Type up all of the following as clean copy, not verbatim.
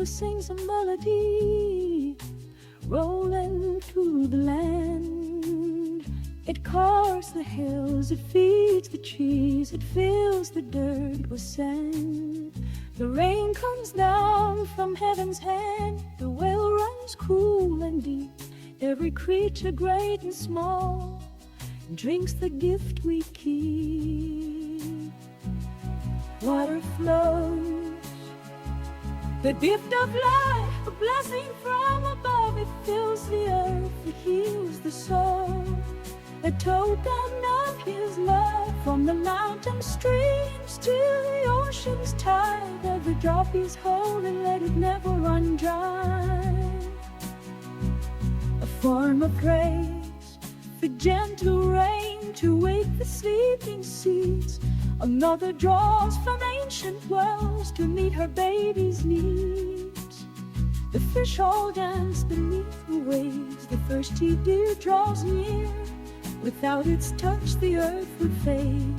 river sings a melody, rolling through the land. It covers the hills, it feeds the trees, it fills the dirt with sand. The rain comes down from heaven's hand, the well runs cool and deep. Every creature, great and small, drinks the gift we keep. Water flows, the gift of life, a blessing from above. It fills the earth, it heals the soul, a token of His love. From the mountain streams to the ocean's tide, every drop is holy, let it never run dry. A form of praise, the gentle rain to wake the sleeping seas. Another draws from ancient wells to meet her baby's needs. The fish all dance beneath the waves, the thirsty deer draws near. Without its touch the earth would fade,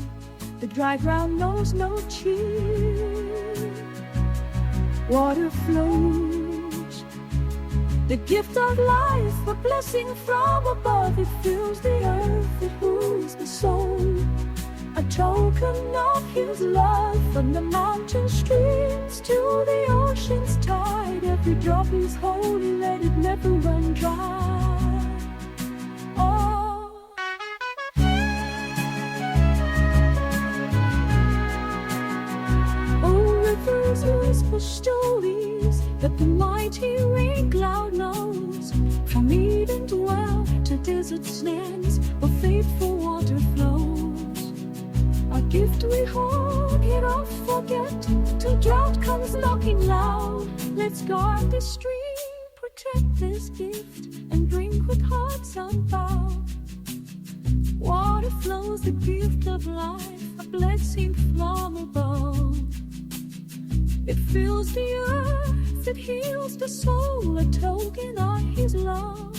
the dry ground knows no cheer. Water flows, the gift of life, a blessing from above. It fills the earth, it moves the soul, a token of His love. From the mountain streams to the ocean's tide, every drop is holy, let it never run dry. Rivers whisper stories that the mighty rain cloud knows. From Eden well to desert sands, where faithful water flows. A gift we hold, cannot forget, till drought comes knocking loud. Let's guard this stream, protect this gift, and drink with hearts unbowed. Water flows, the gift of life, a blessing from above. It fills the earth, it heals the soul, a token of His love.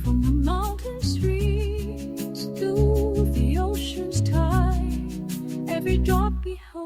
From the mountain streams to the ocean's tide, every drop beholds